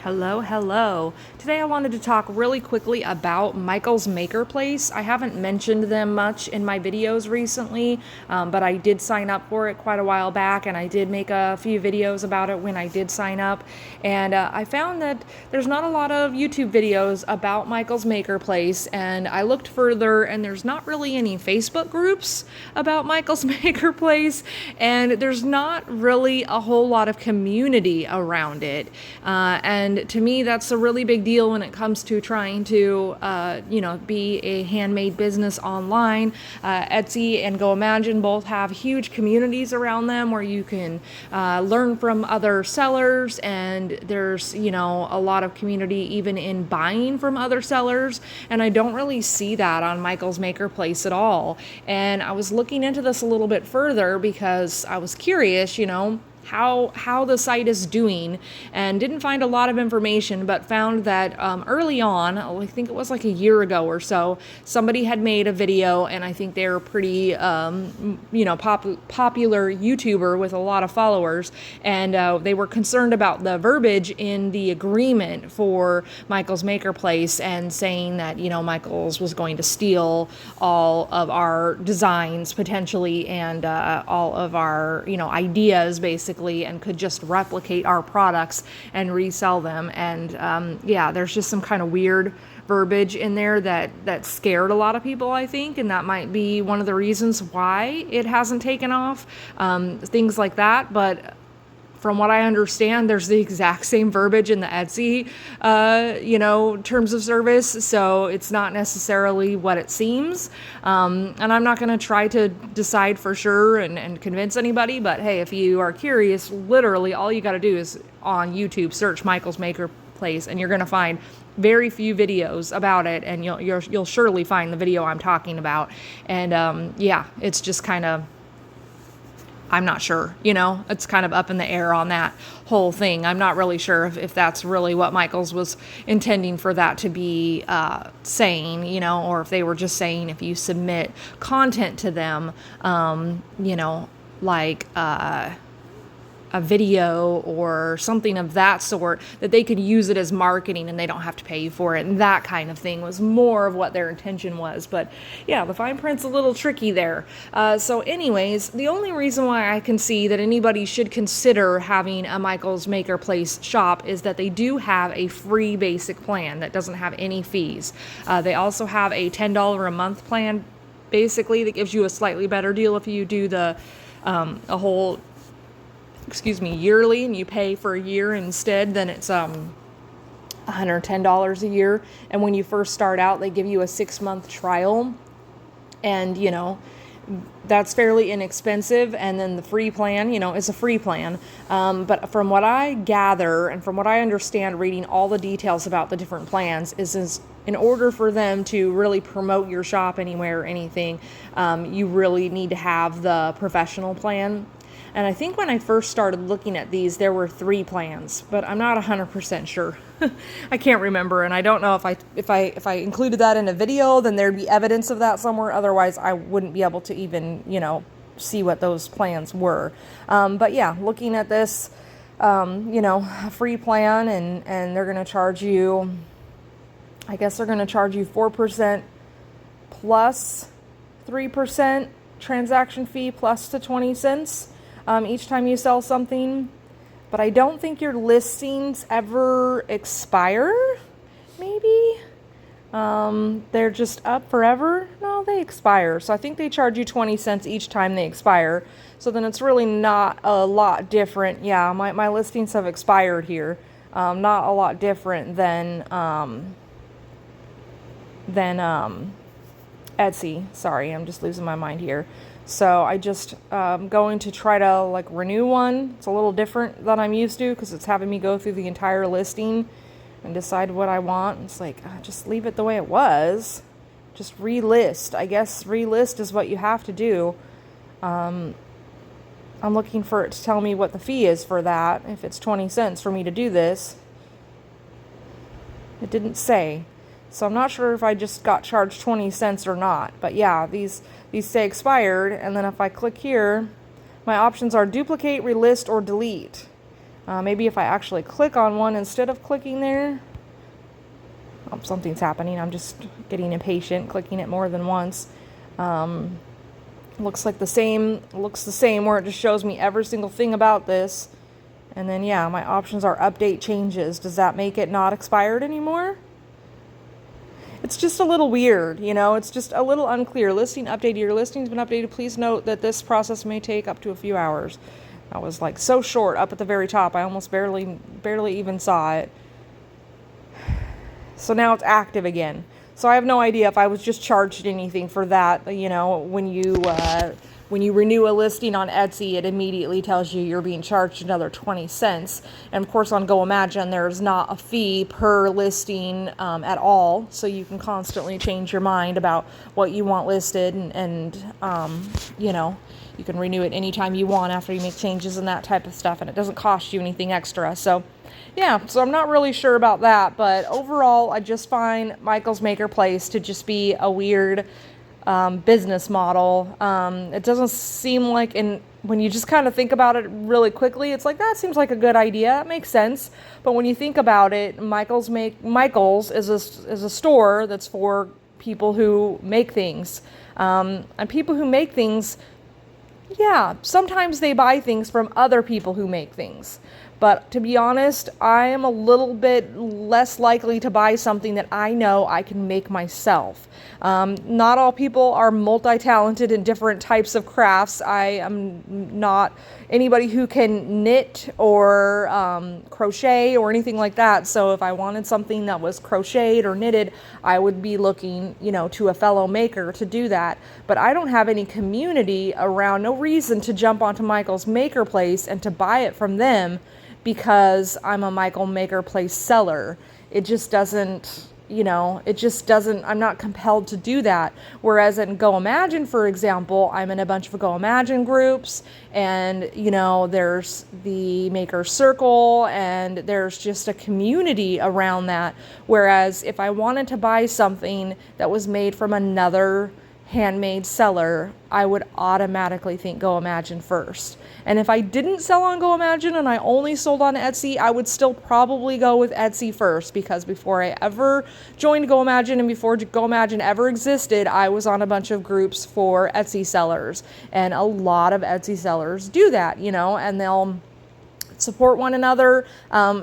Hello, hello. Today I wanted to talk really quickly about Michael's Makerplace. I haven't mentioned them much in my videos recently, but I did sign up for it quite a while back, and I did make a few videos about it when I did sign up. And I found that there's not a lot of YouTube videos about Michael's Makerplace, and I looked further, and there's not really any Facebook groups about Michael's Makerplace, and there's not really a whole lot of community around it. And to me, that's a really big deal when it comes to trying to, be a handmade business online. Etsy and Go Imagine both have huge communities around them where you can learn from other sellers, and there's, a lot of community even in buying from other sellers. And I don't really see that on Michael's Makerplace at all. And I was looking into this a little bit further because I was curious, how the site is doing, and didn't find a lot of information, but found that early on, I think it was like a year ago or so, somebody had made a video, and I think they're pretty popular YouTuber with a lot of followers, and they were concerned about the verbiage in the agreement for Michael's Makerplace, and saying that Michael's was going to steal all of our designs potentially, and all of our ideas basically, and could just replicate our products and resell them. And there's just some kind of weird verbiage in there that scared a lot of people, I think, and that might be one of the reasons why it hasn't taken off, things like that. But from what I understand, there's the exact same verbiage in the Etsy, terms of service. So it's not necessarily what it seems. And I'm not going to try to decide for sure and convince anybody. But hey, if you are curious, literally all you got to do is on YouTube search Michael's Makerplace, and you're going to find very few videos about it, and you'll surely find the video I'm talking about. And it's just kind of, I'm not sure, it's kind of up in the air on that whole thing. I'm not really sure if that's really what Michael's was intending for that to be saying, or if they were just saying if you submit content to them, like a video or something of that sort, that they could use it as marketing and they don't have to pay you for it, and that kind of thing was more of what their intention was. But yeah, the fine print's a little tricky there. So anyways, the only reason why I can see that anybody should consider having a Michael's Makerplace shop is that they do have a free basic plan that doesn't have any fees. They also have a $10 a month plan, basically, that gives you a slightly better deal if you do the yearly, and you pay for a year instead. Then it's $110 a year. And when you first start out, they give you a 6-month trial, and that's fairly inexpensive. And then the free plan, is a free plan. But from what I gather and from what I understand reading all the details about the different plans is in order for them to really promote your shop anywhere or anything, you really need to have the professional plan. And I think when I first started looking at these, there were 3 plans, but I'm not 100% sure. I can't remember, and I don't know if I included that in a video, then there'd be evidence of that somewhere. Otherwise, I wouldn't be able to even, see what those plans were. But yeah, looking at this, a free plan, and they're going to charge you, I guess they're going to charge you 4% plus 3% transaction fee plus to 20 cents. Each time you sell something. But I don't think your listings ever expire, maybe. They're just up forever. No, they expire. So I think they charge you 20 cents each time they expire. So then it's really not a lot different. Yeah, my listings have expired here. Not a lot different than Etsy. Sorry, I'm just losing my mind here. So I just going to try to renew one. It's a little different than I'm used to because it's having me go through the entire listing and decide what I want. It's just leave it the way it was. Just relist. I guess relist is what you have to do. I'm looking for it to tell me what the fee is for that. If it's 20 cents for me to do this. It didn't say. So I'm not sure if I just got charged 20 cents or not. But yeah, these say expired. And then if I click here, my options are duplicate, relist, or delete. Maybe if I actually click on one instead of clicking there. Oh, something's happening. I'm just getting impatient, clicking it more than once. Looks the same where it just shows me every single thing about this. And then, yeah, my options are update changes. Does that make it not expired anymore? It's just a little weird, it's just a little unclear. Listing updated. Your listing's been updated. Please note that this process may take up to a few hours. That was like so short up at the very top. I almost barely even saw it. So now it's active again. So I have no idea if I was just charged anything for that. When you renew a listing on Etsy, it immediately tells you you're being charged another 20 cents. And of course on Go Imagine, there's not a fee per listing at all. So you can constantly change your mind about what you want listed and you can renew it anytime you want after you make changes and that type of stuff. And it doesn't cost you anything extra. So yeah, so I'm not really sure about that. But overall, I just find Michael's Makerplace to just be a weird business model. It doesn't seem like, when you just kind of think about it really quickly, it's like, that seems like a good idea. That makes sense. But when you think about it, Michael's is a store that's for people who make things. And people who make things, yeah, sometimes they buy things from other people who make things. But to be honest, I am a little bit less likely to buy something that I know I can make myself. Not all people are multi-talented in different types of crafts. I am not anybody who can knit or crochet or anything like that. So if I wanted something that was crocheted or knitted, I would be looking, to a fellow maker to do that. But I don't have any community around, no reason to jump onto Michael's Makerplace and to buy it from them because I'm a Michael Makerplace seller. It just doesn't, I'm not compelled to do that. Whereas in Go Imagine, for example, I'm in a bunch of Go Imagine groups and, there's the Maker Circle and there's just a community around that. Whereas if I wanted to buy something that was made from another handmade seller, I would automatically think Go Imagine first. And if I didn't sell on Go Imagine and I only sold on Etsy, I would still probably go with Etsy first, because before I ever joined Go Imagine and before Go Imagine ever existed, I was on a bunch of groups for Etsy sellers. And a lot of Etsy sellers do that, and they'll support one another.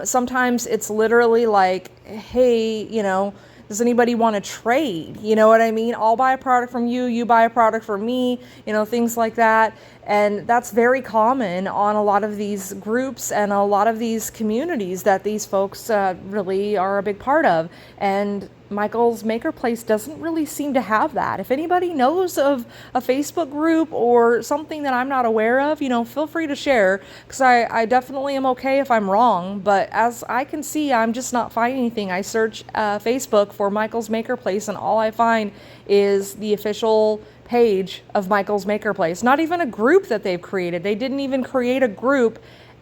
Sometimes it's literally like, hey, does anybody want to trade? You know what I mean? I'll buy a product from you, you buy a product from me, things like that. And that's very common on a lot of these groups and a lot of these communities that these folks really are a big part of. And Michael's Makerplace doesn't really seem to have that. If anybody knows of a Facebook group or something that I'm not aware of, feel free to share, because I definitely am okay if I'm wrong. But as I can see, I'm just not finding anything. I search Facebook for Michael's Makerplace and all I find is the official page of Michael's Makerplace. Not even a group that they've created. They didn't even create a group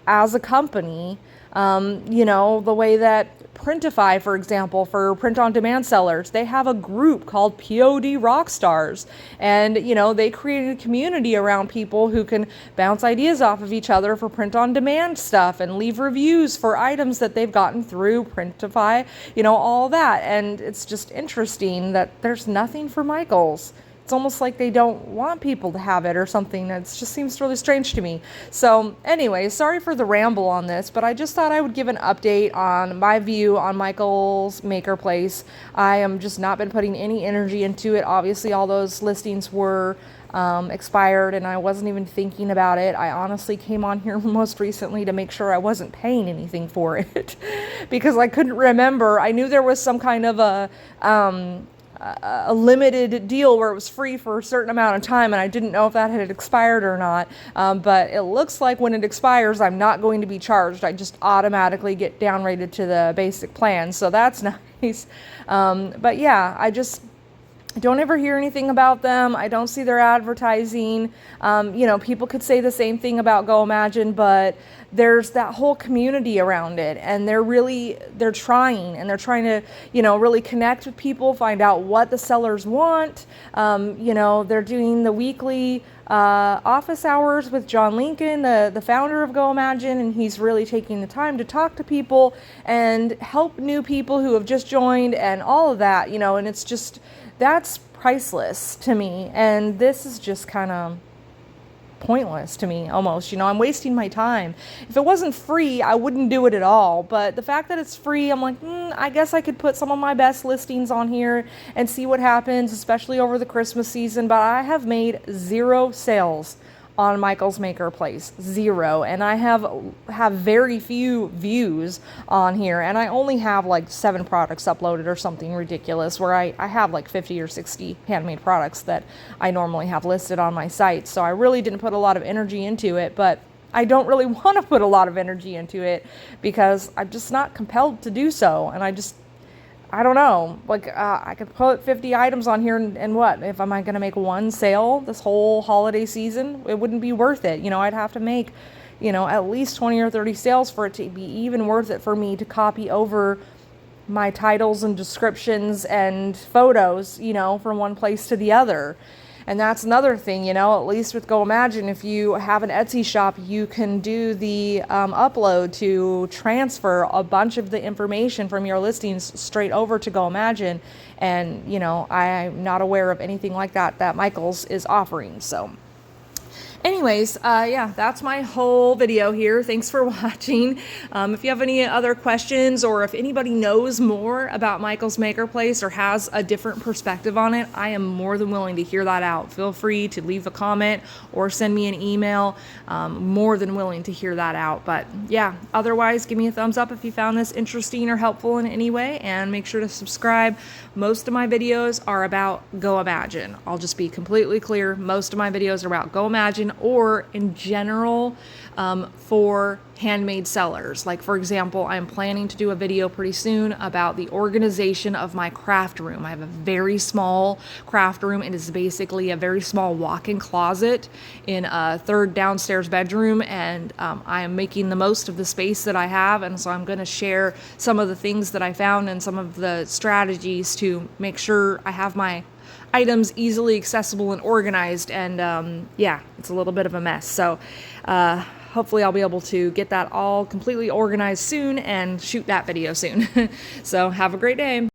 as a company. The way that Printify, for example, for print-on-demand sellers, they have a group called POD Rockstars. And, they created a community around people who can bounce ideas off of each other for print-on-demand stuff and leave reviews for items that they've gotten through Printify, all that. And it's just interesting that there's nothing for Michael's. It's almost like they don't want people to have it or something. It just seems really strange to me. So anyway, sorry for the ramble on this, but I just thought I would give an update on my view on Michael's Makerplace. I am just not been putting any energy into it. Obviously, all those listings were expired and I wasn't even thinking about it. I honestly came on here most recently to make sure I wasn't paying anything for it because I couldn't remember. I knew there was some kind of a limited deal where it was free for a certain amount of time, and I didn't know if that had expired or not. But it looks like when it expires, I'm not going to be charged. I just automatically get downrated to the basic plan, so that's nice. But yeah, I just don't ever hear anything about them. I don't see their advertising. People could say the same thing about Go Imagine, but there's that whole community around it, and they're trying to, really connect with people, find out what the sellers want. They're doing the weekly office hours with John Lincoln, the founder of Go Imagine, and he's really taking the time to talk to people and help new people who have just joined and all of that, you know, and it's just, that's priceless to me. And this is just kind of pointless to me almost, you know. I'm wasting my time. If it wasn't free, I wouldn't do it at all, but the fact that it's free, I'm like, I guess I could put some of my best listings on here and see what happens, especially over the Christmas season. But I have made 0 sales on Michael's Makerplace, 0, and I have very few views on here, and I only have like 7 products uploaded or something ridiculous, where I have like 50 or 60 handmade products that I normally have listed on my site. So I really didn't put a lot of energy into it, but I don't really want to put a lot of energy into it because I'm just not compelled to do so. And I don't know, like, I could put 50 items on here and what, if am I going to make 1 sale this whole holiday season? It wouldn't be worth it. You know, I'd have to make, you know, at least 20 or 30 sales for it to be even worth it for me to copy over my titles and descriptions and photos, you know, from one place to the other. And that's another thing, you know, at least with Go Imagine, if you have an Etsy shop, you can do the upload to transfer a bunch of the information from your listings straight over to Go Imagine. And, you know, I'm not aware of anything like that Michael's is offering. So anyways, yeah, that's my whole video here. Thanks for watching. If you have any other questions, or if anybody knows more about Michael's Makerplace or has a different perspective on it, I am more than willing to hear that out. Feel free to leave a comment or send me an email. More than willing to hear that out. But yeah, otherwise, give me a thumbs up if you found this interesting or helpful in any way, and make sure to subscribe. Most of my videos are about Go Imagine. I'll just be completely clear. Most of my videos are about Go Imagine, or in general, for handmade sellers. Like, for example, I'm planning to do a video pretty soon about the organization of my craft room. I have a very small craft room. It is basically a very small walk-in closet in a 3rd downstairs bedroom, and I am making the most of the space that I have, and so I'm going to share some of the things that I found and some of the strategies to make sure I have my items easily accessible and organized. And yeah, it's a little bit of a mess. So hopefully I'll be able to get that all completely organized soon and shoot that video soon. So have a great day.